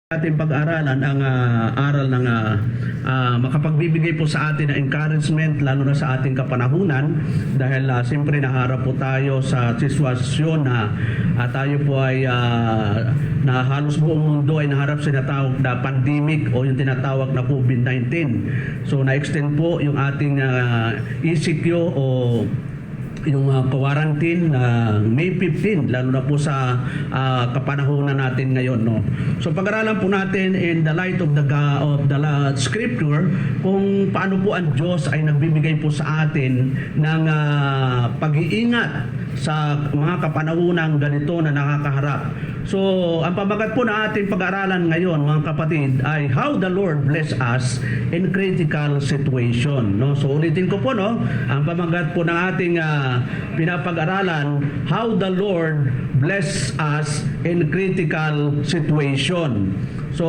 Ating pag-aralan ang aral ng makapagbibigay po sa atin ng encouragement lalo na sa ating kapanahunan dahil siyempre naharap po tayo sa sitwasyon na tayo po ay na halos buong mundo ay naharap sa tinatawag na pandemic o yung tinatawag na COVID-19. So na-extend po yung ating ECQ o yung quarantine May 15 lalo na po sa kapanahunan natin ngayon, no. So pag-aralan po natin in the light of the scripture kung paano po ang Diyos ay nagbibigay po sa atin ng pag-iingat sa mga kapanahunang ganito na nakakaharap. So, ang pamagat po na ating pag-aralan ngayon, mga kapatid, ay how the Lord bless us in critical situation. No? So, ulitin ko po, no? Ang pamagat po ng ating pinapag-aralan, how the Lord bless us in critical situation. So,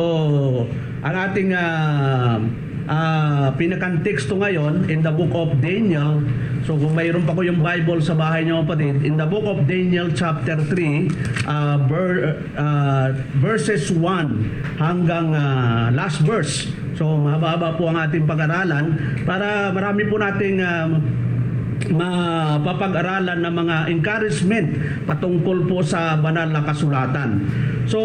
ang ating pinakanteksto ngayon in the book of Daniel. So kung mayroon pa ko yung Bible sa bahay niyo, kapatid, in the book of Daniel chapter 3 verses 1 hanggang last verse. So mahaba po ang ating pag-aralan para marami po nating mapapag-aralan ng mga encouragement patungkol po sa banal na kasulatan. So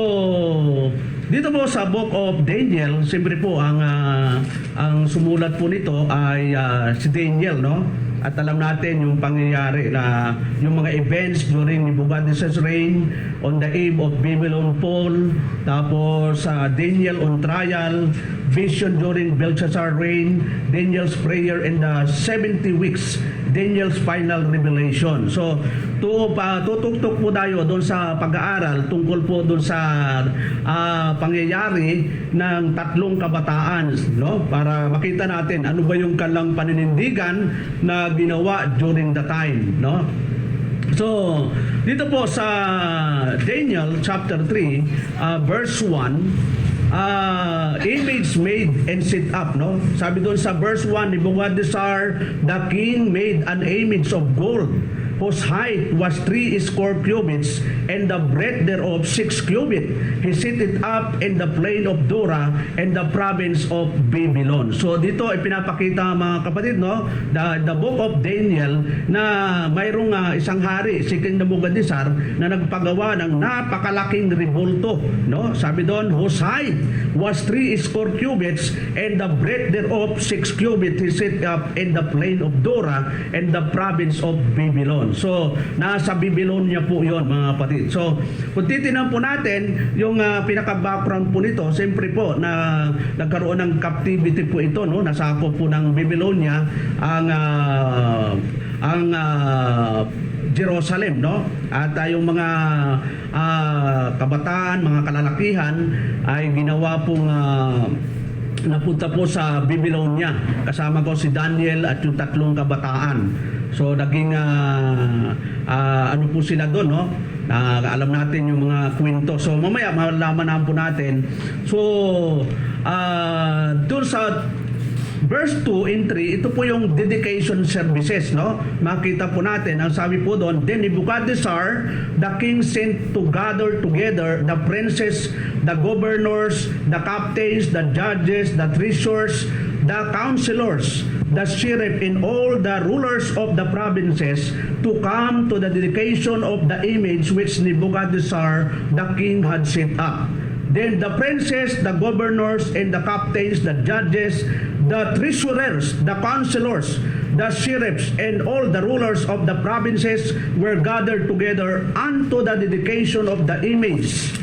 dito po sa Book of Daniel, siyempre po ang sumulat po nito ay si Daniel, no? At alam natin yung pangyayari na yung mga events during Nebuchadnezzar's reign, on the eve of Babylon fall, tapos Daniel on trial, vision during Belshazzar reign, Daniel's prayer in the 70 weeks, Daniel's final revelation. So, tutuktok po tayo doon sa pag-aaral tungkol po doon sa pangyayari ng tatlong kabataan, no? Para makita natin ano ba yung kanilang paninindigan na ginawa during the time, no? So, dito po sa Daniel chapter 3, verse 1, image made and set up, no? Sabi doon sa verse 1, Nebuchadnezzar the king made an image of gold whose height was 3 score cubits and the breadth thereof 6 cubits. He set it up in the plain of Dura and the province of Babylon. So dito ay pinapakita, mga kapatid, no, the book of Daniel na mayroong isang hari, si King Nebuchadnezzar, na nagpagawa ng napakalaking rebulto, no? Sabi doon, whose height was 3 score cubits and the breadth thereof 6 cubits. He set up in the plain of Dura and the province of Babylon. So, nasa Babylonia po yon, mga kapatid. So, kung titinan po natin yung pinaka-background po nito, siyempre po na nagkaroon ng captivity po ito, no? Nasakop po ng Babylonia ang Jerusalem, no? At yung mga kabataan, mga kalalakihan ay ginawa pong napunta po sa Babylonia. Kasama ko si Daniel at yung tatlong kabataan. So naging ano po sila doon, no? Alam natin yung mga kwento. So mamaya malalaman po natin. So doon sa verse 2 and 3, ito po yung dedication services, no? Makita po natin, ang sabi po doon, then Nebuchadnezzar, the king sent to gather together the princes, the governors, the captains, the judges, the treasurers, the counselors, the sheriff, and all the rulers of the provinces to come to the dedication of the image which Nebuchadnezzar the king had set up. Then the princes, the governors, and the captains, the judges, the treasurers, the counselors, the sheriffs, and all the rulers of the provinces were gathered together unto the dedication of the image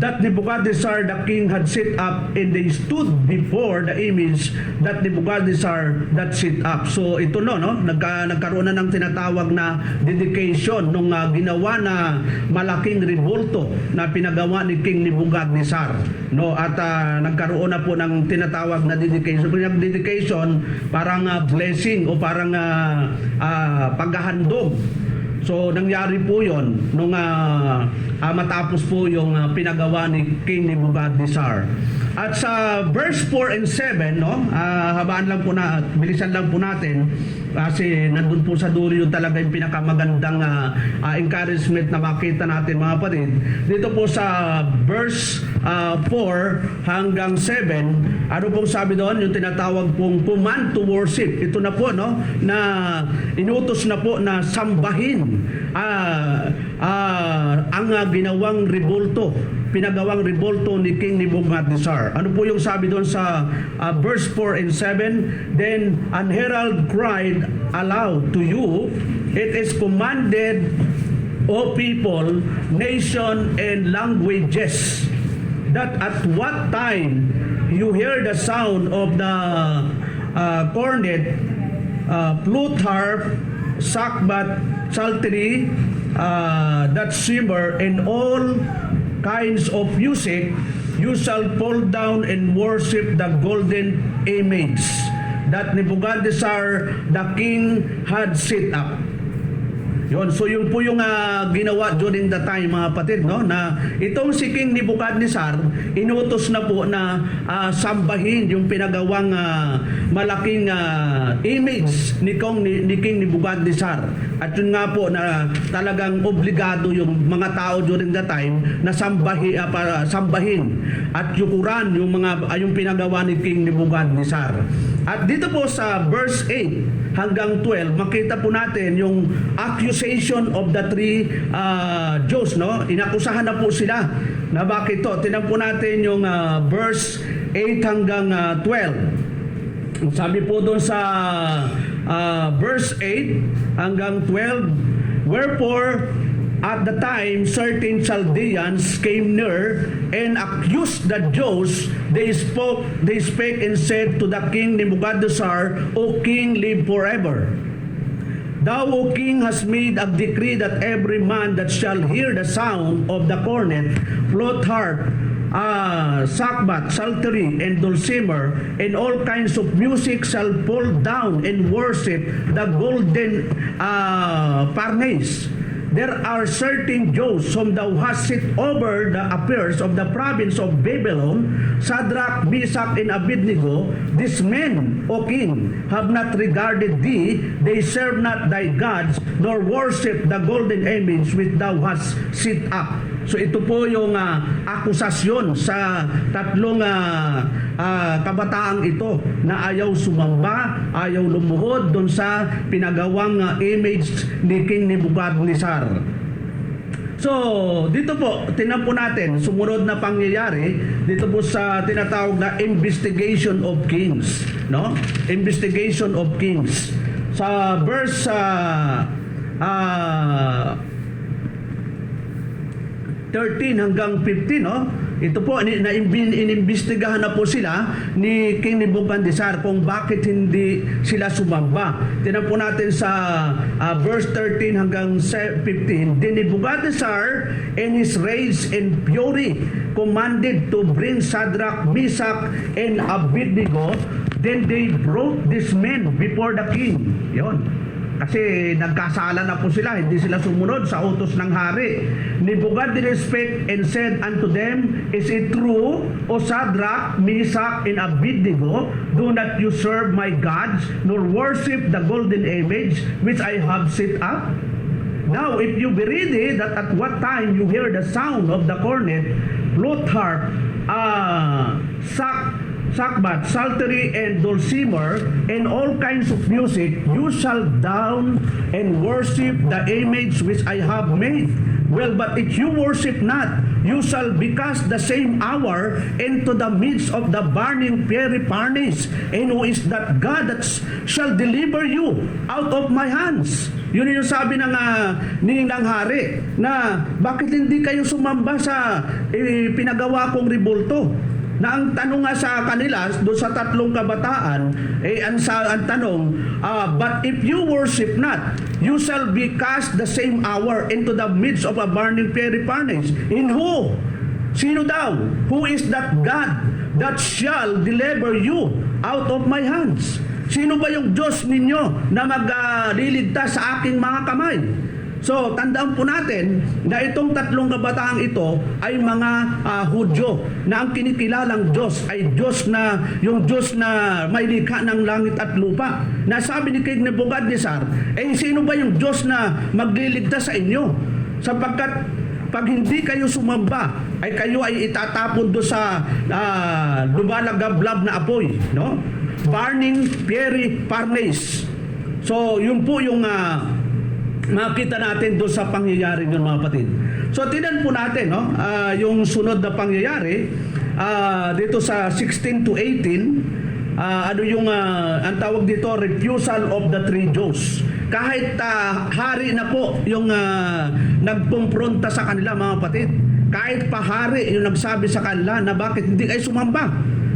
that Nebuchadnezzar the king had set up, and they stood before the image that Nebuchadnezzar that set up. So ito no, nagkaroon na ng tinatawag na dedication nung ginawa na malaking rebulto na pinagawa ni King Nebuchadnezzar, no? At nagkaroon na po ng tinatawag na dedication. Yung dedication parang blessing o parang paghahandog. So nangyari po yon nung matapos po yung pinagawa ni King Nebuchadnezzar. At sa verse 4 and 7, no, habaan lang po na, bilisan lang po natin kasi nandun po sa dulo yung talaga yung pinakamagandang encouragement na makita natin mga kapatid. Dito po sa verse 4 hanggang 7, ano pong sabi doon? Yung tinatawag pong command to worship. Ito na po, no, na inutos na po na sambahin ang ginawang rebulto, pinagawang rebulto ni King Nebuchadnezzar. Ano po yung sabi doon sa verse 4 and 7? Then an herald cried aloud to you, it is commanded, O people, nation, and languages, that at what time you hear the sound of the cornet, flute, harp, sackbut, psaltery, that simmer, and all kinds of music, you shall fall down and worship the golden image that Nebuchadnezzar the king had set up. Yun, so yun po yung ginawa during the time mga kapatid, no, na itong si King Nebuchadnezzar inutos na po na sambahin yung pinagawang malaking image ni King Nebuchadnezzar. At yun nga po na talagang obligado yung mga tao during the time na sambahin at yukuran yung pinagawa ni King Nebuchadnezzar. At dito po sa verse 8 hanggang 12, makita po natin yung accusation of the three Jews, no? Inakusahan na po sila na bakit to. Tingnan po natin yung verse 8 hanggang 12. Sabi po doon sa verse 8 hanggang 12, wherefore at the time certain Chaldeans came near and accused the Jews. They spake and said to the king Nebuchadnezzar, O king, live forever. Thou, O king, hast made a decree that every man that shall hear the sound of the cornet, flute, harp, sackbut, psaltery, and dulcimer, and all kinds of music shall fall down and worship the golden furnace. There are certain Jews whom thou hast set over the affairs of the province of Babylon, Shadrach, Meshach, and Abednego. These men, O king, have not regarded thee. They serve not thy gods, nor worship the golden image which thou hast set up. So ito po yung akusasyon sa tatlong kabataang ito na ayaw sumamba, ayaw lumuhod doon sa pinagawang image ni King Nebuchadnezzar. So, dito po, tingnan po natin, sumunod na pangyayari, dito po sa tinatawag na investigation of kings, no? Investigation of kings. Sa verse 13 hanggang 15, no? Ito po, inimbestigahan na po sila ni King Nebuchadnezzar kung bakit hindi sila sumamba. Tingnan po natin sa verse 13 hanggang 15. Then Nebuchadnezzar in his rage and fury commanded to bring Shadrach, Meshach, and Abednego. Then they brought these men before the king. Yon. Kasi nagkasala na po sila, hindi sila sumunod sa utos ng hari. Nebuchadnezzar spake and said unto them, Is it true, O Shadrach, Meshach, and Abednego, do not you serve my gods, nor worship the golden image which I have set up? Now, if you be ready, that at what time you hear the sound of the cornet, flute, harp, sackbut, psaltery, and dulcimer, and all kinds of music, you shall down and worship the image which I have made. Well, but if you worship not, you shall be cast the same hour into the midst of the burning fiery furnace. And who is that God that shall deliver you out of my hands? Yun yung sabi ng hari na bakit hindi kayo sumamba sa pinagawa kong rebulto? Na ang tanong nga sa kanila, doon sa tatlong kabataan, ang tanong, but if you worship not, you shall be cast the same hour into the midst of a burning fiery furnace. In who? Sino daw? Who is that God that shall deliver you out of my hands? Sino ba yung Diyos ninyo na magliligtas sa aking mga kamay? So, tandaan po natin na itong tatlong kabataang ito ay mga Hudyo na ang kinikilalang Diyos ay Diyos na, yung Diyos na may likha ng langit at lupa. Nasabi ni King Nebuchadnezzar, sino ba yung Diyos na magliligtas sa inyo? Sapagkat pag hindi kayo sumamba, ay kayo ay itatapon doon sa lumalagablab na apoy, no? Burning fiery furnace. So, yun po yung makita natin doon sa pangyayari yun, mga kapatid. So, tingnan po natin, no? Yung sunod na pangyayari, dito sa 16 to 18, ang tawag dito, refusal of the three Jews. Kahit hari na po yung nagpumpronta sa kanila, mga kapatid. Kahit pahari yung nagsabi sa kanila na bakit hindi kayo sumamba?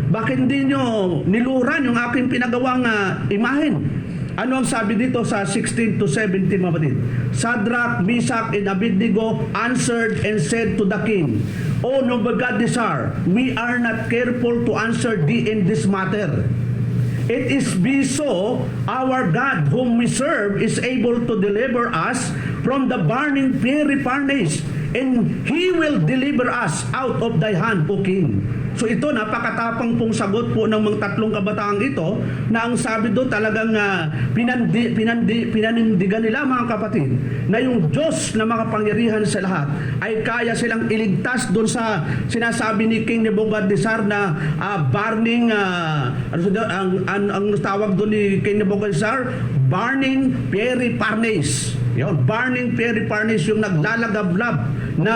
Bakit hindi nyo niluran yung aking pinagawang imahen? Ano ang sabi dito sa 16 to 17, mga kapatid? Shadrach, Meshach, and Abednego answered and said to the king, O Nebuchadnezzar, we are not careful to answer thee in this matter. It is be so, our God whom we serve is able to deliver us from the burning fiery furnace, and He will deliver us out of thy hand, O king. So ito, napakatapang pong sagot po ng mga tatlong kabataang ito na ang sabi doon talagang pinanindigan nila, mga kapatid, na yung Diyos na makapangyarihan sa lahat ay kaya silang iligtas doon sa sinasabi ni King Nebuchadnezzar na burning, ang tawag doon ni King Nebuchadnezzar, burning fiery furnace. Yun, burning fiery furnace, yung naglalagablab na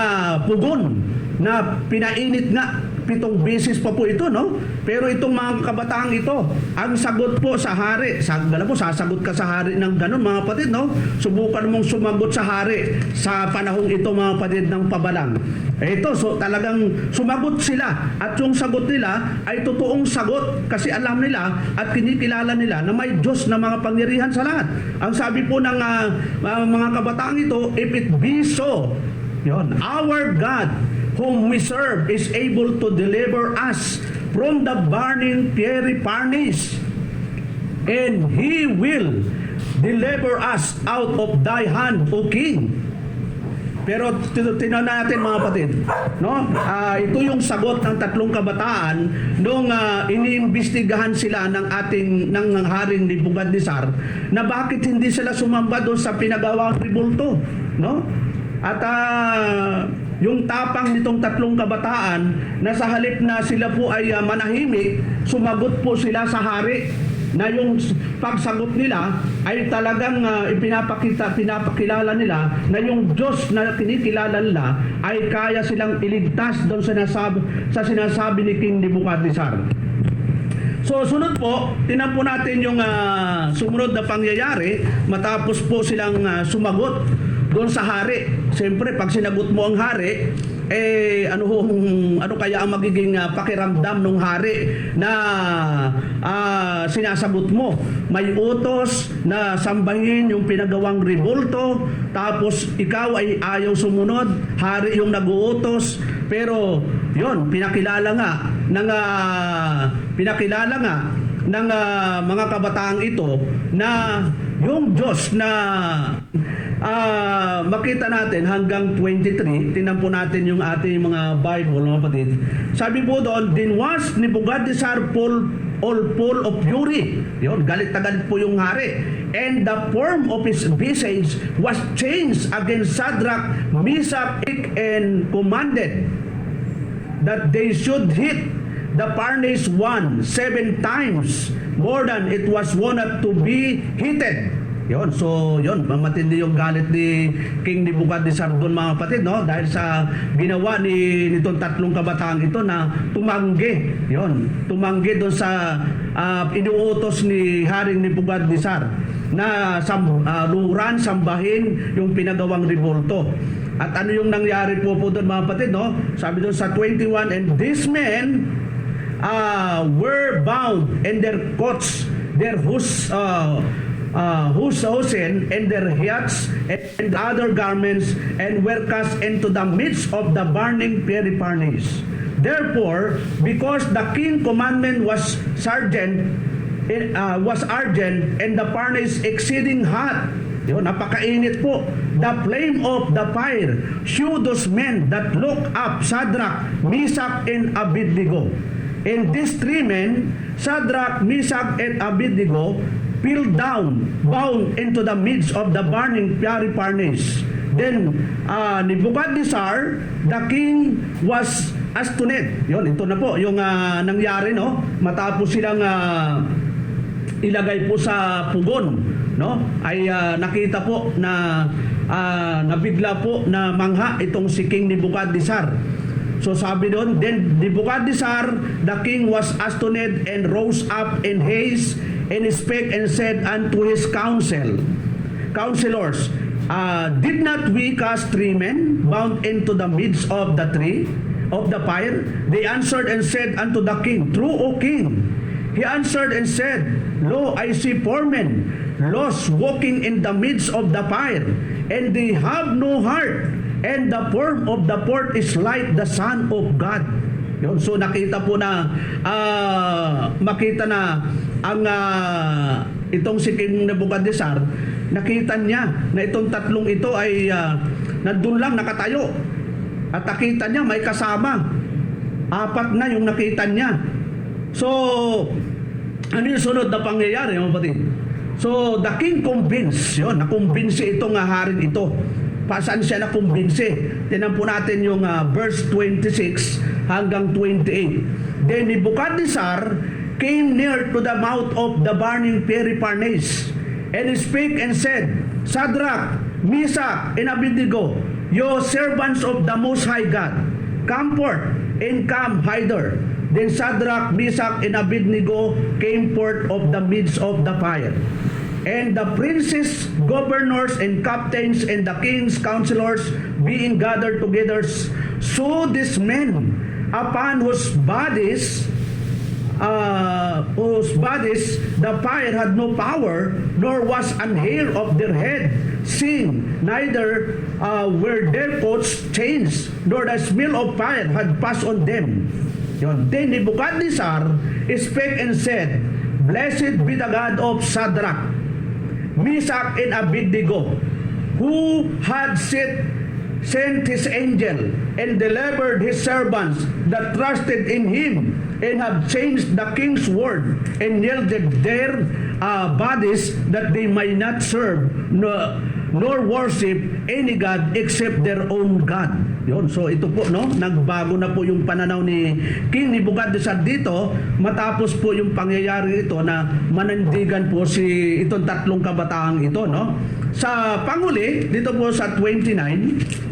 pugon na pinainit nga 7 beses pa po ito, no? Pero itong mga kabataang ito, ang sagot po sa hari, sasagot ka sa hari ng ganun, mga kapatid, no? Subukan mong sumagot sa hari sa panahong ito, mga kapatid, ng pabalang. Ito, so talagang sumagot sila at yung sagot nila ay totoong sagot kasi alam nila at kinikilala nila na may Diyos na mga pangyarihan sa lahat. Ang sabi po ng mga kabataang ito, if it be so, yun, our God whom we serve is able to deliver us from the burning fiery furnace, and He will deliver us out of thy hand, O King. Pero tinan natin, mga kapatid, no? Ito yung sagot ng tatlong kabataan nung iniimbestigahan sila ng haring Nebuchadnezzar na bakit hindi sila sumamba doon sa pinagawang ribulto, no? At yung tapang nitong tatlong kabataan na sa halip na sila po ay manahimik, sumagot po sila sa hari na yung pagsagot nila ay talagang pinapakilala nila na yung Diyos na kinikilala nila ay kaya silang iligtas doon sa sinasabi ni King Nebuchadnezzar. So sunod po, tingnan po natin yung sumunod na pangyayari matapos po silang sumagot doon sa hari. Siyempre, pag sinagot mo ang hari, ano kaya ang magiging pakiramdam ng hari na sinasagot mo? May utos na sambahin yung pinagawang ribulto, tapos ikaw ay ayaw sumunod, hari yung nag-uutos, pero yon pinakilala nga ng mga kabataang ito na yung Diyos na makita natin hanggang 23, tingnan po natin yung ating mga Bible, mga kapatid. Sabi po doon, then was Nebuchadnezzar full of fury. Yun, galit na galit po yung hari. And the form of his visage was changed against Shadrach, Meshach, and commanded that they should hit the furnace 7 times more than it was wont to be heated. Yon, so yon, matindi yung galit ni King Nebuchadnezzar doon, mga kapatid, no? Dahil sa ginawa nitong tatlong kabataang ito na tumanggi. Yon, tumanggi doon sa inuutos ni Haring Nebuchadnezzar na sambahin yung pinagawang ribulto. At ano yung nangyari po doon, mga kapatid, no? Sabi doon sa 21, and these men were bound in their coats, their hosen and their yachts and other garments, and were cast into the midst of the burning fiery furnace. Therefore, because the king commandment was urgent, and the furnace exceeding hot, Yun, napakainit po. The flame of the fire shewed those men that look up, Shadrach, Meshach, and Abednego. And these three men, Shadrach, Meshach, and Abednego, fell down, bound into the midst of the burning fiery furnace. Then Nebuchadnezzar, the king, was astonished. Yun, ito na po yung nangyari, no? Matapos silang ilagay po sa pugon, no? Ay nakita po na nabigla po na mangha itong si King Nebuchadnezzar. So sabi doon, then Nebuchadnezzar, the king, was astonished and rose up in haste and spake and said unto his counselors, did not we cast three men bound into the midst of the fire? They answered and said unto the king, True, O king. He answered and said, Lo, I see four men lost walking in the midst of the fire, and they have no heart, and the form of the fourth is like the Son of God. Yun, so nakita po na makita na ang itong si King Nebuchadnezzar, nakita niya na itong tatlong ito ay nandun lang nakatayo, at nakita niya may kasama. Apat na yung nakita niya. So ano yung sunod na pangyayari, mga kapatid? So the king convinced, yun, nakumbinsi itong haring ito. Saan siya nakumbinsi? Tingnan po natin yung verse 26 hanggang 28. Then Nebuchadnezzar came near to the mouth of the burning fiery furnace, and he spake and said, Shadrach, Meshach, and Abednego, you servants of the Most High God, come forth and come hither. Then Shadrach, Meshach, and Abednego came forth of the midst of the fire. And the princes, governors, and captains, and the king's counselors being gathered together, saw these men, upon whose bodies the fire had no power, nor was an hair of their head seen, neither were their coats changed, nor the smell of fire had passed on them. Then Nebuchadnezzar spake and said, Blessed be the God of Shadrach, Meshach, and Abednego, who had sent his angel and delivered his servants that trusted in him, and have changed the king's word and yielded their bodies, that they might not serve nor worship any God except their own God. Yun. So ito po, no, nagbago na po yung pananaw ni King Nebuchadnezzar dito matapos po yung pangyayari ito na manandigan po itong tatlong kabataang ito, no. Sa panghuli dito po sa 29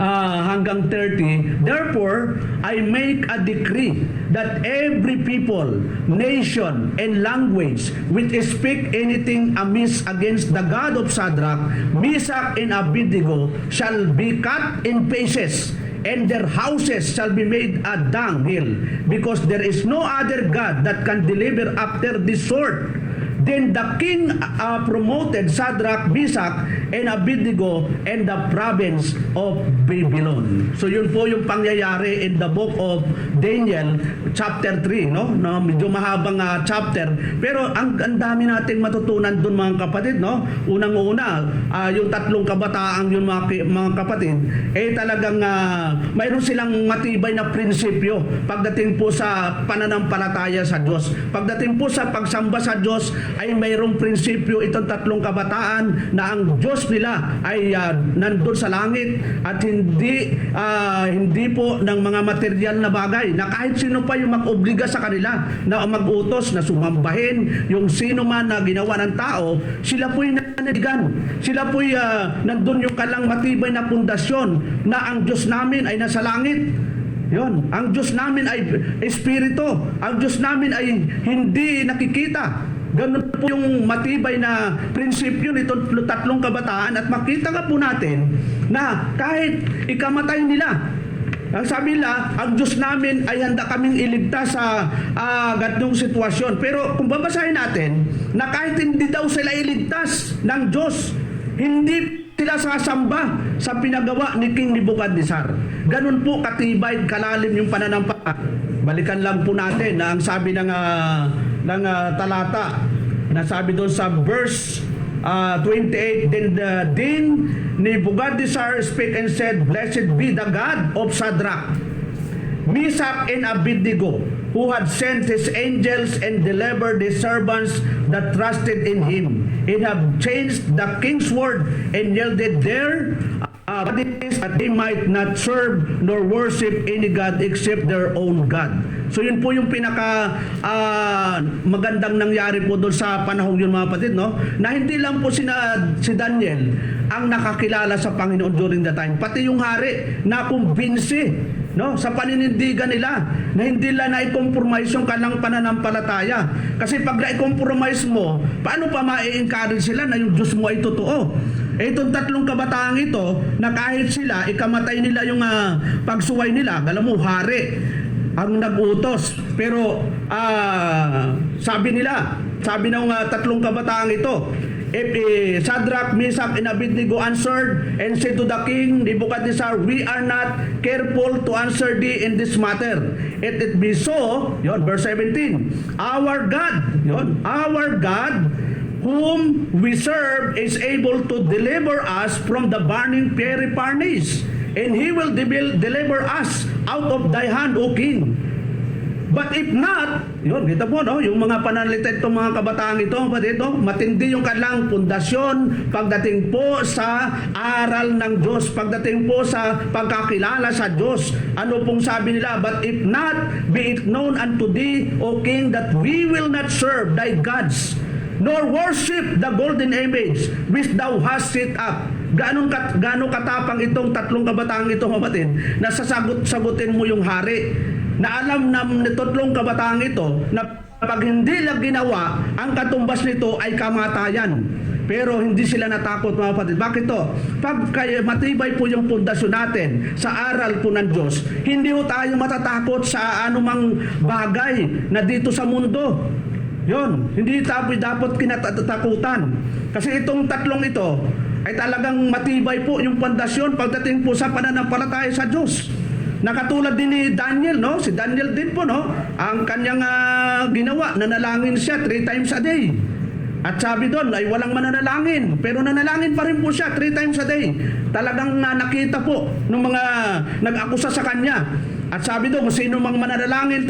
hanggang 30, therefore I make a decree that every people, nation, and language which speak anything amiss against the God of Shadrach, Meshach, and Abednego shall be cut in pieces, and their houses shall be made a dunghill, because there is no other God that can deliver after this sort. Then the king promoted Shadrach, Meshach, and Abednego and the province of Babylon. So yun po yung pangyayari in the book of Daniel chapter 3, no? Medyo mahabang chapter, pero ang dami nating matutunan doon, mga kapatid, no? Unang-una, yung tatlong kabataang yun, mga kapatid, talagang mayroon silang matibay na prinsipyo pagdating po sa pananampalataya sa Diyos. Pagdating po sa pagsamba sa Diyos, ay mayroong prinsipyo itong tatlong kabataan na ang Diyos nila ay nandun sa langit, at hindi po ng mga material na bagay na kahit sino pa yung mag-obliga sa kanila na mag-utos na sumambahin yung sino man na ginawa ng tao, sila po'y nananigan. Sila po'y nandun yung kalang matibay na pundasyon na ang Diyos namin ay nasa langit. Yon, ang Diyos namin ay espiritu. Ang Diyos namin ay hindi nakikita. Ganun po yung matibay na prinsipyo nito tatlong kabataan, at makita nga po natin na kahit ikamatay nila, ang sabi nila, ang Diyos namin ay handa kaming iligtas sa ganitong sitwasyon. Pero kung babasahin natin, na kahit hindi daw sila iligtas ng Diyos, hindi sila sasamba sa pinagawa ni King Nebuchadnezzar. Ganun po katibay, kalalim yung pananampalataya. Balikan lang po natin na ang sabi ng talata, na sabi doon sa verse 28, Then Nebuchadnezzar spake and said, Blessed be the God of Shadrach, Meshach, and Abednego, who had sent his angels and delivered his servants that trusted in him, and have changed the king's word and yielded their bodies that they might not serve nor worship any God except their own God. So yun po yung pinaka magandang nangyari po doon sa panahong yun, mga kapatid, no? Na hindi lang po si Daniel ang nakakilala sa Panginoon during the time, pati yung hari na kumbinsi, no, sa paninindigan nila na hindi lang na-compromise yung kanilang pananampalataya. Kasi pag na-compromise mo, paano pa ma-encourage sila na yung Diyos mo ay totoo? Itong tatlong kabataang ito, na kahit sila, ikamatay nila yung pagsuway nila, alam mo, hari ang nag-utos. Pero sabi ng tatlong kabataang ito, Shadrach, Meshach, and Abednego answered and said to the king Nebuchadnezzar, We are not careful to answer thee in this matter. It be so, yon, verse 17, our God, whom we serve, is able to deliver us from the burning fiery furnace, and he will deliver us out of thy hand, O king. But if not, yun, kita po, no? Yung mga pananalita itong mga kabataang ito, matindi yung kanilang pundasyon pagdating po sa aral ng Diyos, pagdating po sa pagkakilala sa Diyos. Ano pong sabi nila? But if not, be it known unto thee, O king, that we will not serve thy gods, nor worship the golden image which thou hast set up. Gaano katapang itong tatlong kabataang ito, kapatid, na sagutin mo yung hari, na alam ng tatlong kabataang ito na pag hindi lang ginawa, ang katumbas nito ay kamatayan. Pero hindi sila natakot, mga kapatid. Bakit to? Pag matibay po yung pundasyon natin sa aral po ng Diyos, hindi po tayo matatakot sa anumang bagay na dito sa mundo. Yun, hindi tayo dapat kinatatakutan. Kasi itong tatlong ito ay talagang matibay po yung pundasyon pagdating po sa pananampalataya sa Diyos. Nakatulad din ni Daniel, no? Si Daniel din po, no? Ang kanyang ginawa, nanalangin siya 3 times a day. At sabi doon ay walang mananalangin, pero nanalangin pa rin po siya 3 times a day. Talagang nakita po ng mga nag-akusa sa kanya. At sabi doon, kung sino mang mananalangin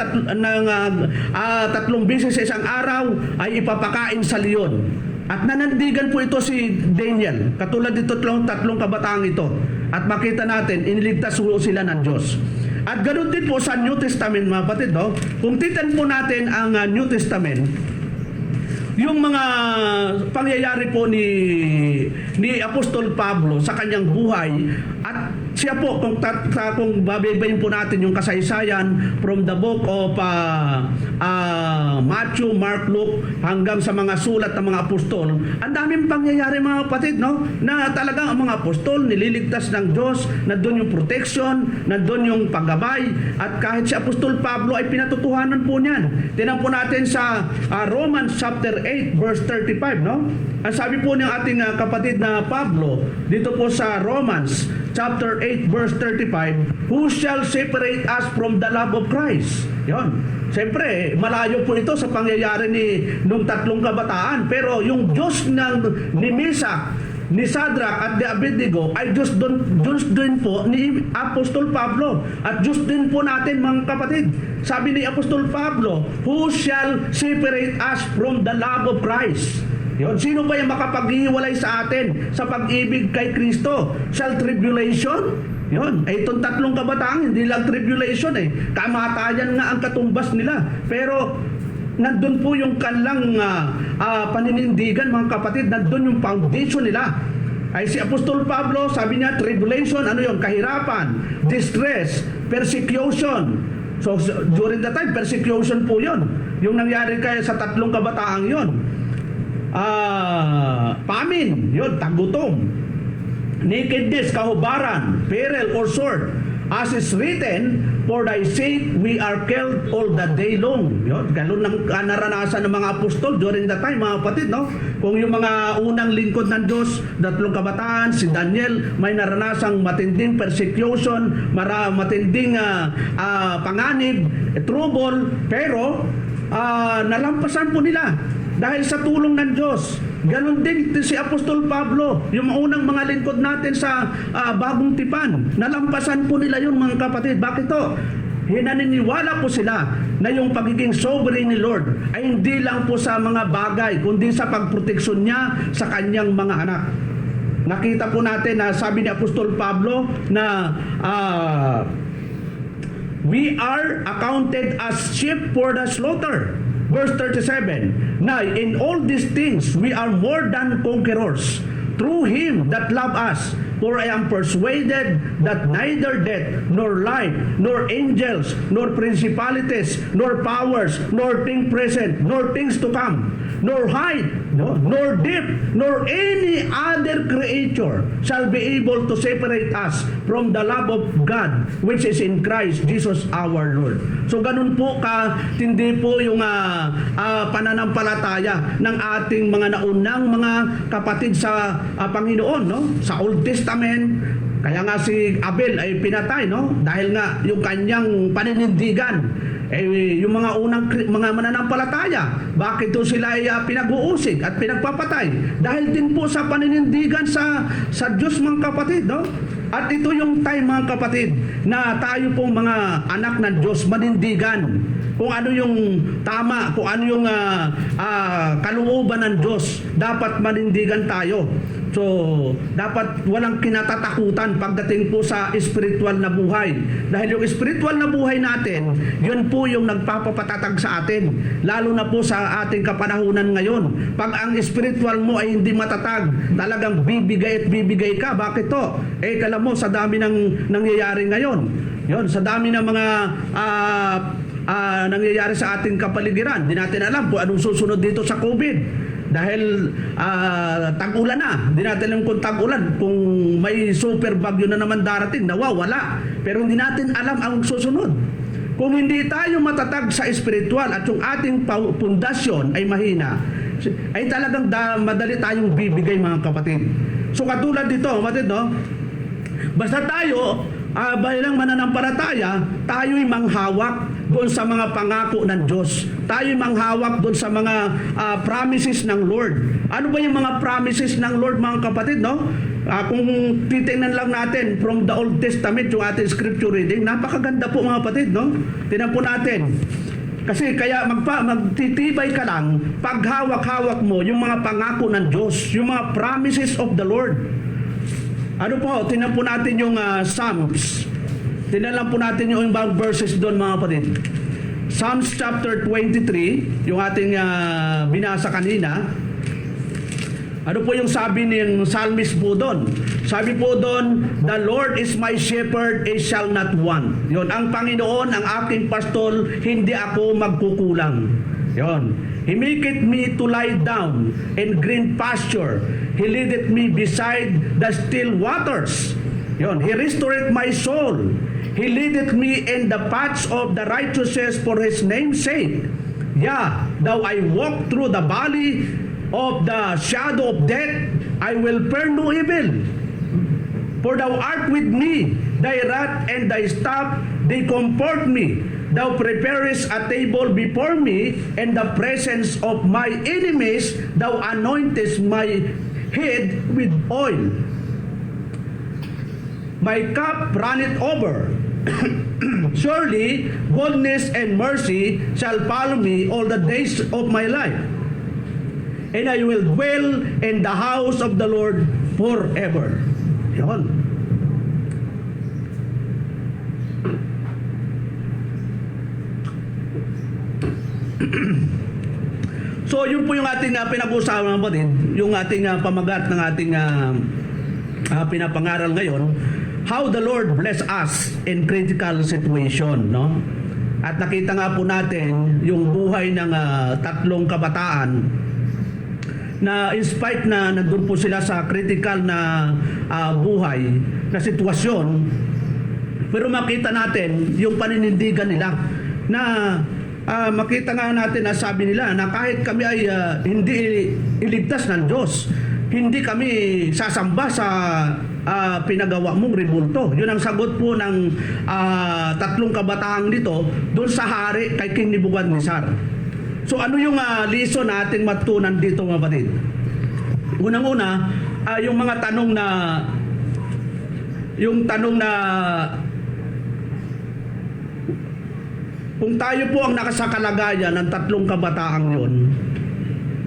tatlong beses sa isang araw ay ipapakain sa leon. At nanandigan po ito si Daniel, katulad dito tatlong kabataang ito. At makita natin, iniligtas sila ng Diyos. At ganoon din po sa New Testament, mga kapatid, no? Kung titan po natin ang New Testament, yung mga pangyayari po ni Apostol Pablo sa kanyang buhay, at siya po, kung babaybayin po natin yung kasaysayan from the book of Matthew, Mark, Luke, hanggang sa mga sulat ng mga apostol, ang daming pangyayari, mga kapatid, no? Na talagang ang mga apostol nililigtas ng Diyos, na doon yung protection, na doon yung paggabay, at kahit si Apostol Pablo ay pinatutuhanan po niyan. Tingnan po natin sa Romans chapter 8 verse 35, no? Ang sabi po ng ating kapatid na Pablo dito po sa Romans chapter 8 verse 35, Who shall separate us from the love of Christ? Yon. Siyempre, malayo po ito sa pangyayari nung tatlong kabataan, pero yung Diyos ni Meshach, ni Shadrach at ni Abednego ay Diyos din po ni Apostol Pablo, at Diyos din po natin, mga kapatid. Sabi ni Apostol Pablo, Who shall separate us from the love of Christ? Yun, sino ba yung makapaghiwalay sa atin sa pag-ibig kay Kristo? Shall tribulation? Yun, itong tatlong kabataan, hindi lang tribulation kamatayan nga ang katumbas nila. Pero nandun po yung kanilang paninindigan, mga kapatid, nandun yung foundation nila. Ay si Apostol Pablo, sabi niya, tribulation, ano yun? Kahirapan, distress, persecution. So during the time, persecution po yun. Yung nangyari kaya sa tatlong kabataang yun. Famine, yun, tagutom, nakedness, kahubaran, peril or sword, as is written, for thy sake we are killed all the day long. Yun, ganun ang naranasan ng mga apostol during the time, mga kapatid, no? Kung yung mga unang lingkod ng Diyos, tatlong kabataan, si Daniel, may naranasang matinding persecution, matinding panganib, trouble, pero nalampasan po nila dahil sa tulong ng Diyos. Ganon din si Apostol Pablo, yung unang mga lingkod natin sa Bagong Tipan. Nalampasan po nila yun, mga kapatid. Bakit to? Hinaniniwala po sila na yung pagiging sovereign ni Lord ay hindi lang po sa mga bagay, kundi sa pagproteksyon niya sa kanyang mga anak. Nakita po natin na sabi ni Apostol Pablo na we are accounted as sheep for the slaughter. Verse 37, now in all these things we are more than conquerors through Him that loved us. For I am persuaded that neither death, nor life, nor angels, nor principalities, nor powers, nor things present, nor things to come, nor height, nor depth, nor any other creature shall be able to separate us from the love of God which is in Christ Jesus our Lord. So ganun po katindi po yung pananampalataya ng ating mga naunang mga kapatid sa Panginoon, no? Sa Old Testament. Kaya nga si Abel ay pinatay, no? Dahil nga yung kanyang paninindigan. Yung mga unang mga mananampalataya, bakit to sila ay pinag-uusig at pinagpapatay? Dahil din po sa paninindigan sa Diyos, mga kapatid, no? At ito yung time, mga kapatid, na tayo pong mga anak ng Diyos, manindigan kung ano yung tama, kung ano yung kalooban ng Diyos, dapat manindigan tayo. So, dapat walang kinatatakutan pagdating po sa spiritual na buhay. Dahil yung spiritual na buhay natin, yun po yung nagpapapatatag sa atin. Lalo na po sa ating kapanahunan ngayon. Pag ang spiritual mo ay hindi matatag, talagang bibigay at bibigay ka. Bakit to? Kala mo, sa dami ng nangyayari ngayon. Yun, sa dami ng mga nangyayari sa ating kapaligiran. Hindi natin alam kung anong susunod dito sa COVID. Dahil tag-ulan na. Hindi natin alam kung tag-ulan, kung may super bagyo na naman darating, nawawala. Pero hindi natin alam ang susunod. Kung hindi tayo matatag sa espiritual at yung ating pundasyon ay mahina, ay talagang madali tayong bibigay, mga kapatid. So katulad dito, kapatid, no? Basta tayo, bilang mananampalataya, tayo'y manghawak doon sa mga pangako ng Diyos. Tayo'y manghawak doon sa mga promises ng Lord. Ano ba yung mga promises ng Lord, mga kapatid, no? Kung titingnan lang natin from the Old Testament, yung ating scripture reading, napakaganda po, mga kapatid, no? Tingnan po natin. Kasi kaya magtitibay ka lang pag hawak-hawak mo yung mga pangako ng Diyos, yung mga promises of the Lord. Ano po, tingnan po natin yung Psalms. Tingnan lang po natin yung ibang verses doon, mga kapatid. Psalms chapter 23, yung ating binasa kanina. Ano po yung sabi ng psalmist po doon? Sabi po doon, the Lord is my shepherd, I shall not want. Yun, ang Panginoon, ang aking pastol, hindi ako magkukulang. Yun. He maketh me to lie down in green pasture. He leadeth me beside the still waters. Yun. He restoreth my soul. He leadeth me in the paths of the righteousness for His name's sake. Yeah, though I walk through the valley of the shadow of death, I will fear no evil. For Thou art with me, Thy rod and Thy staff, they comfort me. Thou preparest a table before me in the presence of my enemies. Thou anointest my head with oil. My cup runneth over. Surely goodness and mercy shall follow me all the days of my life, and I will dwell in the house of the Lord forever. Yun. So yun po yung ating pinag-usapan, kapatid, yung ating pamagat ng ating pinapangaral ngayon, how the Lord bless us in critical situation, no? At nakita nga po natin yung buhay ng tatlong kabataan na in spite na nandun po sila sa critical na buhay na sitwasyon, pero makita natin yung paninindigan nila na makita nga natin na sabi nila na kahit kami ay hindi iligtas ng Diyos, hindi kami sasamba sa pinagawa mong rebulto. Yun ang sagot po ng tatlong kabataang dito doon sa hari kay King Nebuchadnezzar. So ano yung lesson na ating matutunan dito, mga kapatid? Unang-una, yung mga tanong na kung tayo po ang nakasakalagayan ng tatlong kabataang yon,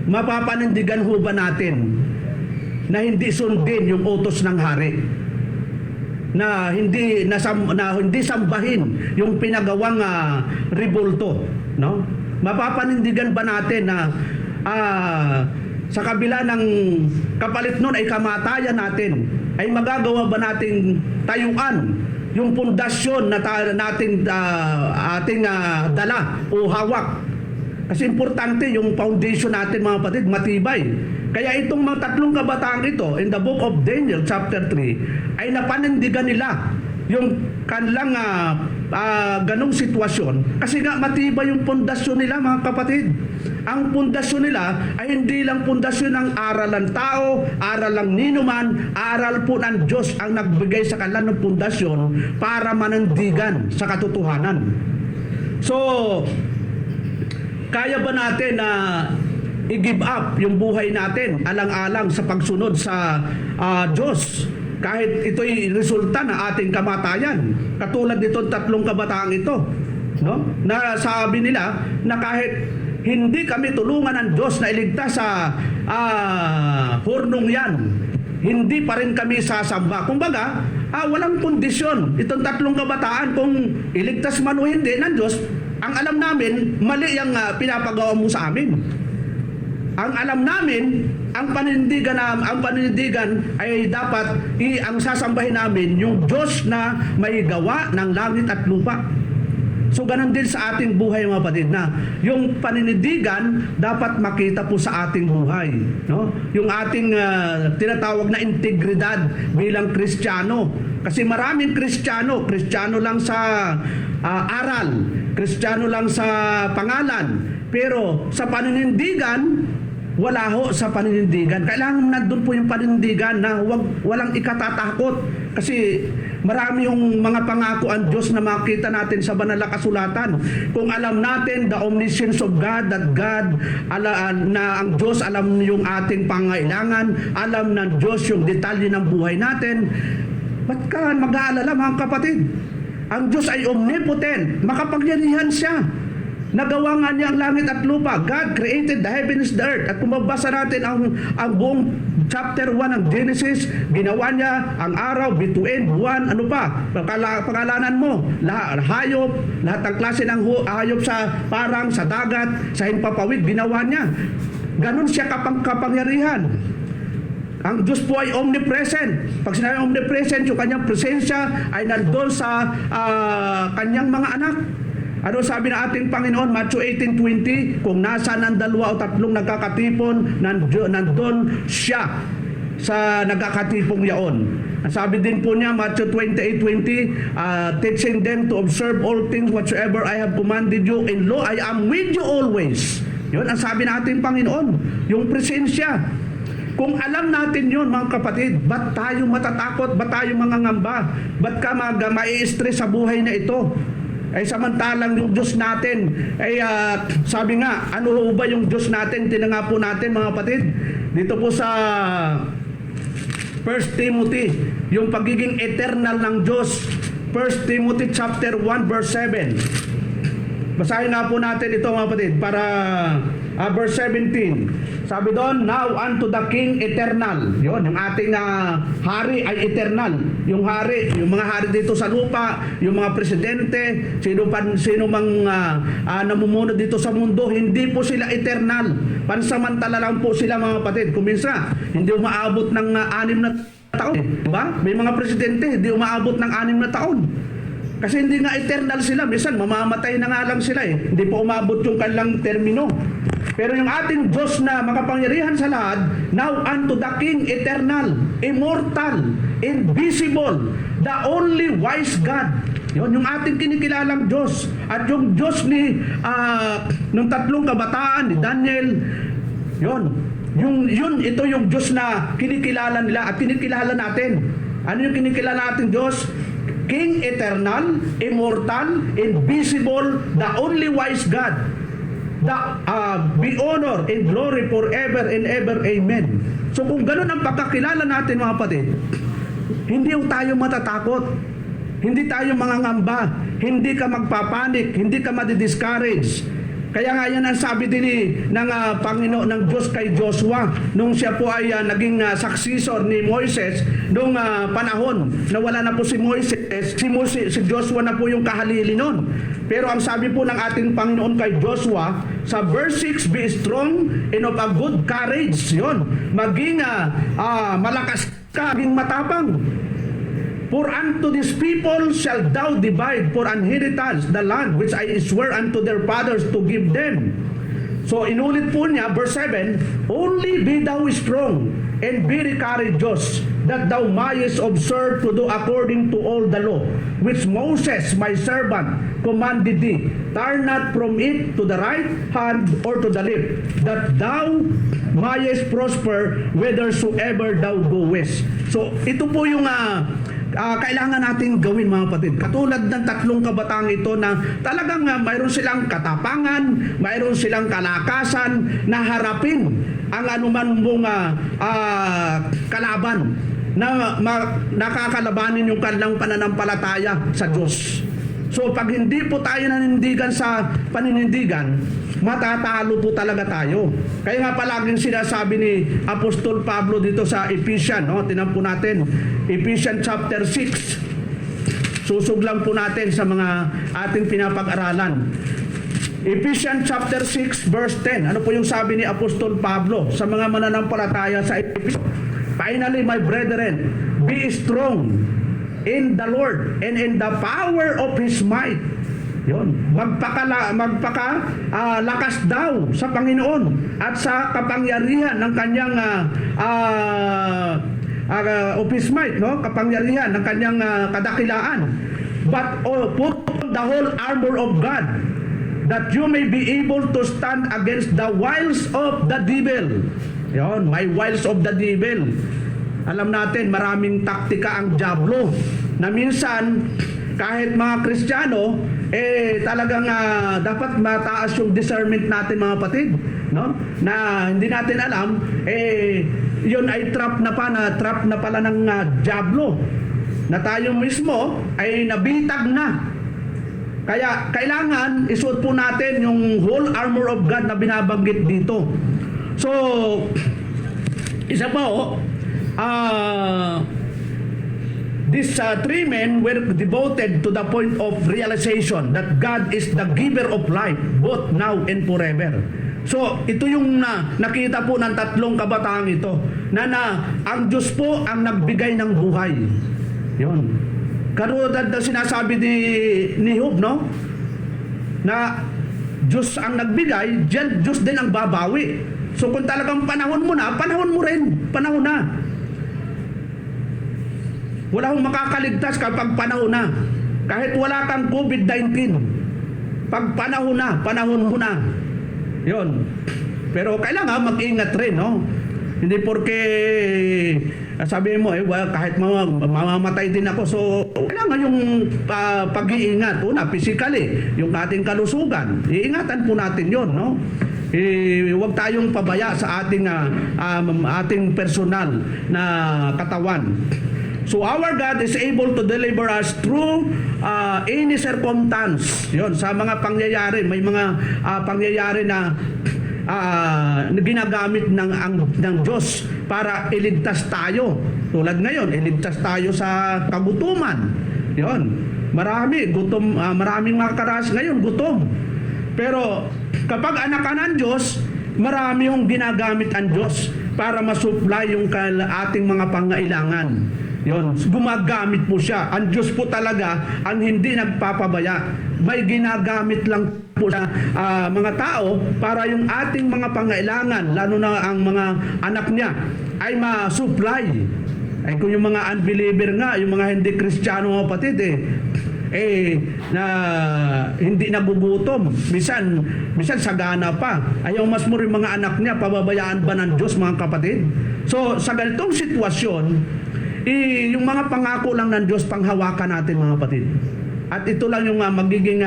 mapapanindigan ho ba natin na hindi sundin yung utos ng hari? Na hindi sambahin yung pinagawang rebulto, no? Mapapanindigan ba natin na sa kabila ng kapalit nun ay kamatayan natin, ay magagawa ba nating tayuan yung pundasyon na ating dala o hawak? Kasi importante yung foundation natin, mga kapatid, matibay. Kaya itong mga tatlong kabataang ito in the book of Daniel chapter 3 ay napanindigan nila yung kanilang ganong sitwasyon, kasi nga matibay yung pundasyon nila, mga kapatid. Ang pundasyon nila ay hindi lang pundasyon ng aral ng tao, aral ng ninuman, aral po ng Diyos ang nagbigay sa kanila ng pundasyon para manindigan sa katotohanan. So, kaya ba natin na i-give up yung buhay natin alang-alang sa pagsunod sa Diyos, kahit ito'y resulta ng ating kamatayan? Katulad nitong tatlong kabataang ito, no? Na sabi nila na kahit hindi kami tulungan ng Diyos na iligtas sa hurnong yan, hindi pa rin kami sasamba. Kumbaga, walang kondisyon itong tatlong kabataan kung iligtas man o hindi ng Diyos. Ang alam namin, mali ang pinapagawa mo sa amin. Ang alam namin, ang panindigan ay dapat ang sasambahin namin yung Diyos na may gawa ng langit at lupa. So ganun din sa ating buhay, mga kapatid, na yung panindigan dapat makita po sa ating buhay, no? Yung ating tinatawag na integridad bilang Kristiyano. Kasi maraming Kristiyano lang sa aral, Kristiyano lang sa pangalan, pero sa paninindigan, wala ho sa paninindigan. Kailangan nandun po yung paninindigan na walang ikatatakot. Kasi marami yung mga pangako ang Diyos na makita natin sa banal na kasulatan. Kung alam natin the omniscience of God, that God, na ang Diyos alam yung ating pangailangan, alam ng Diyos yung detalye ng buhay natin, ba't ka mag-aalala, mga kapatid? Ang Diyos ay omnipotent, makapangyarihan siya. Nagawa nga niya ang langit at lupa. God created the heavens, the earth. At kung mabasa natin ang buong chapter 1 ng Genesis, ginawa niya ang araw, bituin, buwan, ano pa, pangalanan mo, hayop, lahat ng klase ng hayop sa parang, sa dagat, sa himpapawid, ginawa niya. Ganon siya kapangyarihan. Ang Diyos po ay omnipresent. Pag sinabi omnipresent, yung kanyang presensya ay nandun sa kanyang mga anak. Ano sabi ng ating Panginoon, Matthew 18:20, kung nasaan ang dalawa o tatlong nagkakatipon, nandun siya sa nagkakatipong yaon. Ang sabi din po niya, Matthew 28:20, teaching them to observe all things whatsoever I have commanded you, and lo, I am with you always. Yun ang sabi ng ating Panginoon, yung presensya. Kung alam natin yun, mga kapatid, ba't tayo matatakot? Ba't tayo mangangamba? Ba't ka mai-stress sa buhay na ito? Ay samantalang yung Diyos natin ay sabi nga, ano ba yung Diyos natin? Tinanga po natin, mga kapatid, dito po sa 1 Timothy, yung pagiging eternal ng Diyos. 1 Timothy chapter 1 verse 7. Basahin na po natin ito, mga kapatid, para verse 17. Sabi doon, now unto the King eternal. Yun, yung ating hari ay eternal. Yung hari, yung mga hari dito sa lupa, yung mga presidente, sino mang namumuno dito sa mundo, hindi po sila eternal. Pansamantala lang po sila, mga kapatid. Kuminsan, hindi umaabot ng 6 na taon. Diba? May mga presidente, hindi umaabot ng 6 na taon. Kasi hindi nga eternal sila. Minsan, mamamatay na nga lang sila eh. Hindi po umabot yung kanilang termino. Pero yung ating Diyos na makapangyarihan sa lahat, now unto the King eternal, immortal, invisible, the only wise God. Yun, yung ating kinikilalang Diyos. At yung Diyos ng tatlong kabataan, ni Daniel, ito yung Diyos na kinikilala nila at kinikilala natin. Ano yung kinikilala natin Diyos? King eternal, immortal, invisible, the only wise God. be honor and glory forever and ever. Amen. So kung ganun ang pagkakilala natin mga kapatid, hindi tayo matatakot, hindi tayo mangangamba, hindi ka magpapanik, hindi ka madi-discourage. Kaya nga yan ang sabi din ng Panginoon ng Diyos kay Joshua nung siya po ay naging successor ni Moises nung panahon na wala na po si Moises, si Joshua na po yung kahalili nun. Pero ang sabi po ng ating Panginoon kay Joshua sa verse 6, be strong and of a good courage. Yun, maging malakas ka, maging matapang. For unto these people shall thou divide for inheritance the land which I swear unto their fathers to give them. So inulit po niya, verse 7, only be thou strong and very courageous, that thou mayest observe to do according to all the law which Moses my servant commanded thee. Turn not from it to the right hand or to the left, that thou mayest prosper whithersoever thou goest. So ito po yung kailangan nating gawin mga kapatid. Katulad ng tatlong kabataang ito na talagang mayroon silang katapangan, mayroon silang kalakasan na harapin ang anuman mong kalaban na nakakalabanin yung kanilang pananampalataya sa Diyos. So pag hindi po tayo nanindigan sa paninindigan, matatalo po talaga tayo. Kaya nga palaging sinasabi ni Apostol Pablo dito sa Ephesians, tinan po natin, Ephesians chapter 6. Susuglang po natin sa mga ating pinapag-aralan. Ephesians chapter 6 verse 10. Ano po yung sabi ni Apostol Pablo sa mga mananampalataya sa Ephesians? Finally, my brethren, be strong in the Lord and in the power of His might. Yun, lakas daw sa Panginoon at sa kapangyarihan ng kanyang of His might, kapangyarihan ng kanyang kadakilaan. But put on the whole armor of God, that you may be able to stand against the wiles of the devil. Yun, may wiles of the devil. Alam natin, maraming taktika ang dyablo na minsan kahit mga Kristiyano talagang dapat mataas yung discernment natin mga kapatid, na hindi natin alam yun ay trap na pala ng dyablo, na tayo mismo ay nabitag na. Kaya kailangan isuot po natin yung whole armor of God na binabanggit dito. So isa pa these three men were devoted to the point of realization that God is the giver of life, both now and forever. So, ito yung nakita po ng tatlong kabataang ito, na ang Diyos po ang nagbigay ng buhay. Yun. Katulad na sinasabi ni Job, na Diyos ang nagbigay, Diyos din ang babawi. So, kung talagang panahon mo na, panahon mo rin. Panahon na. Wala akong makakaligtas kapag panahon na. Kahit wala kang COVID-19. Pag panahon na, panahon mo na. Yun. Pero kailangan mag-ingat rin, Hindi porke sabi mo, kahit mamamatay din ako. So, kailangan yung pag-iingat. Una, physically, yung ating kalusugan. Iingatan po natin yun, huwag tayong pabaya sa ating personal na katawan. So our God is able to deliver us through any circumstance. Yon, sa mga pangyayari, may mga pangyayari na ginagamit ng Diyos para iligtas tayo. Tulad ngayon, iligtas tayo sa kagutuman. Yon, maraming mga karas ngayon gutom. Pero kapag anak ka ng Diyos, marami yung ginagamit ang Diyos para masupply yung ating mga pangailangan. Yon, gumagamit po siya. Ang Diyos po talaga ang hindi nagpapabaya. May ginagamit lang po sa mga tao para yung ating mga pangailangan, lalo na ang mga anak niya, ay ma-supply. Ay kung yung mga unbeliever nga, yung mga hindi Kristiyano mga kapatid, na hindi nagugutom. Minsan sagana pa. Ayaw mas mo rin mga anak niya, pababayaan ba ng Diyos mga kapatid? So sa ganitong sitwasyon, yung mga pangako lang ng Diyos panghawakan natin mga kapatid. At ito lang yung magiging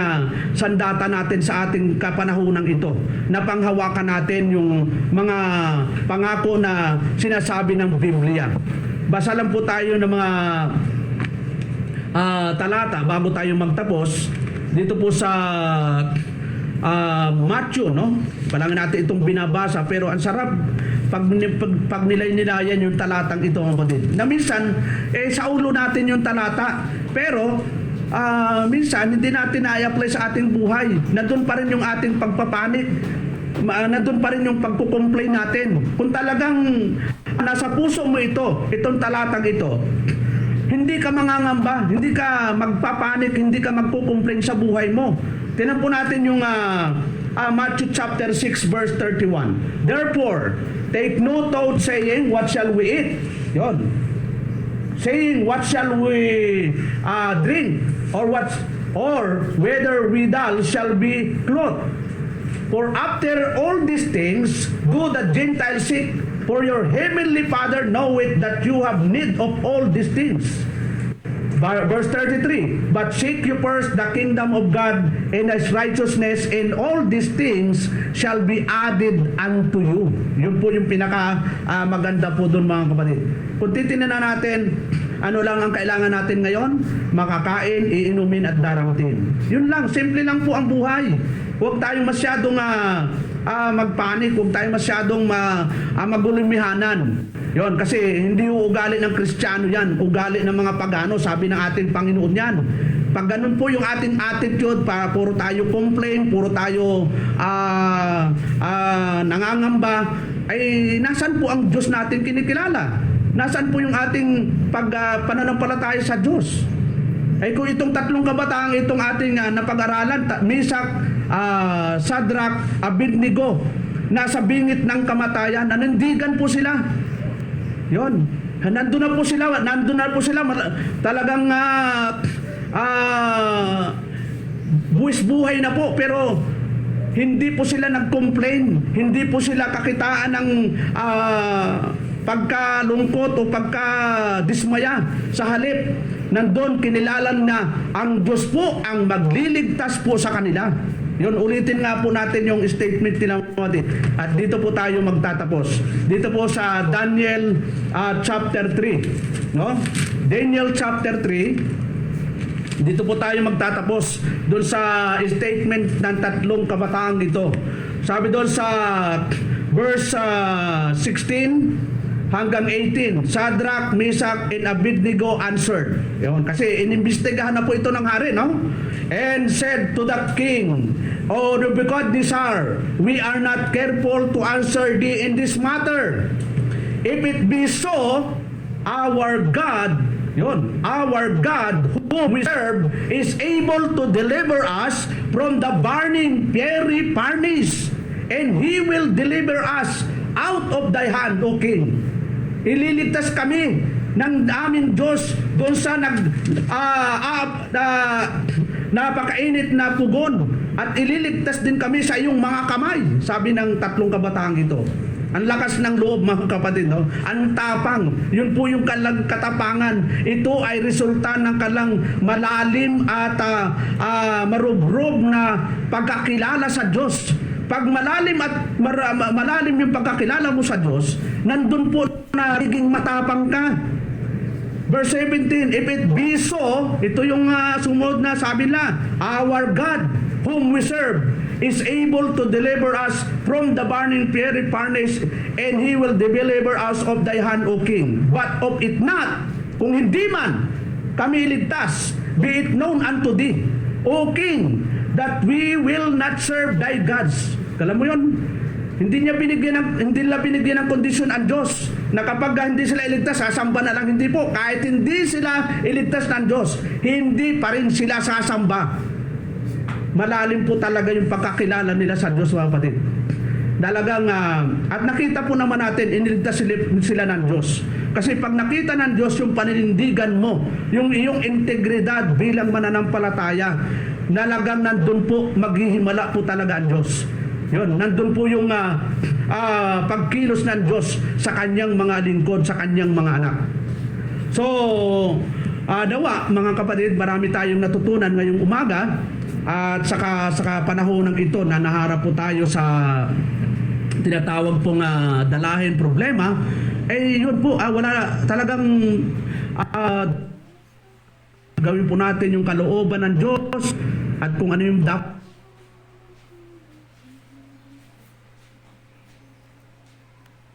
sandata natin sa ating kapanahunang ito, na panghawakan natin yung mga pangako na sinasabi ng Biblia. Basa lang po tayo ng mga talata bago tayo magtapos. Dito po sa Matthew, no? Palangin natin itong binabasa, pero ang sarap pag nilay-nilayan yung talatang ito, mga kapatid. Na minsan, sa ulo natin yung talata, pero minsan hindi natin na-apply sa ating buhay. Nandun pa rin yung ating pagpapanik. Nandun pa rin yung pagkukomplain natin. Kung talagang nasa puso mo itong talatang ito, hindi ka mangangamba, hindi ka magpapanik, hindi ka magkukomplain sa buhay mo. Tingnan po natin yung Matthew chapter 6 verse 31. Therefore, take no thought saying, what shall we eat? Yun. Saying, what shall we drink? Or whether withal shall be clothed. For after all these things do the Gentiles seek, for your heavenly Father knoweth that you have need of all these things. Verse 33, but seek you first the kingdom of God and His righteousness, and all these things shall be added unto you. Yun po yung pinaka maganda po doon, mga kapatid. Kung titingnan na natin, ano lang ang kailangan natin ngayon? Makakain, iinumin at darangtin. Yun lang, simple lang po ang buhay. Huwag tayong masyadong magpanik, huwag tayong masyadong magulumihanan. Yon, kasi hindi ugali ng Kristiyano yan, ugali ng mga pagano, sabi ng ating Panginoon yan. Pag ganun po yung ating attitude, puro tayo complain, puro tayo nangangamba, ay nasan po ang Diyos natin kinikilala? Nasaan po yung ating pananampalataya sa Diyos? Ay kung itong tatlong kabataang itong ating napag-aralan, Mesak, Shadrach, Abednego, nasa bingit ng kamatayan, nanindigan po sila. Yon, nandun na po sila, talagang buwis buhay na po, pero hindi po sila nag-complain, hindi po sila kakitaan ng pagkalungkot o pagkadismaya. Sa halip, nandun kinilalan na ang Diyos po ang magliligtas po sa kanila. Yun, ulitin nga po natin yung statement nila, at dito po tayo magtatapos. Dito po sa Daniel chapter 3, no? Daniel chapter 3, dito po tayo magtatapos doon sa statement ng tatlong kabataang ito. Sabi doon sa verse 16 hanggang 18, Shadrach, Mesak, and Abednego answered. Yun, kasi inimbestigahan na po ito ng hari, no? And said to the king, O Nebuchadnezzar, we are not careful to answer thee in this matter. If it be so, our God, our God whom we serve is able to deliver us from the burning fiery furnace, and He will deliver us out of thy hand, O king. Ililigtas kami ng aming Diyos doon sa napakainit na pugon, at ililigtas din kami sa iyong mga kamay, sabi ng tatlong kabataang ito. Ang lakas ng loob, mga kapatid, no? Ang tapang, yun po yung kalang katapangan. Ito ay resulta ng kalang malalim at marubrob na pagkakilala sa Diyos. Pag malalim at malalim yung pagkakilala mo sa Diyos, nandun po na naging matapang ka. Verse 17, if it be so, ito yung sumunod na sabi na, our God whom we serve is able to deliver us from the burning fiery furnace, and He will deliver us of thy hand, O king. But of it not, kung hindi man kami iligtas, be it known unto thee, O king, that we will not serve thy gods. Alam mo yun? Hindi nila binigyan ng kondisyon ang Diyos na kapag hindi sila iligtas, sasamba na lang. Hindi po. Kahit hindi sila iligtas ng Diyos, hindi pa rin sila sasamba. Malalim po talaga yung pagkakilala nila sa Diyos, mga kapatid. Talagang, at nakita po naman natin, iniligtas sila ng Diyos. Kasi pag nakita ng Diyos yung paninindigan mo, yung iyong integridad bilang mananampalataya, nalagang nandun po, maghihimala po talaga ang Diyos. Yun, nandun po yung pagkilos ng Diyos sa kanyang mga lingkod, sa kanyang mga anak. So, Nawa, mga kapatid, marami tayong natutunan ngayong umaga at saka panahon ng ito na naharap po tayo sa tinatawag pong dalahin problema, yun po, wala talagang gawin po natin yung kalooban ng Diyos at kung ano yung dapat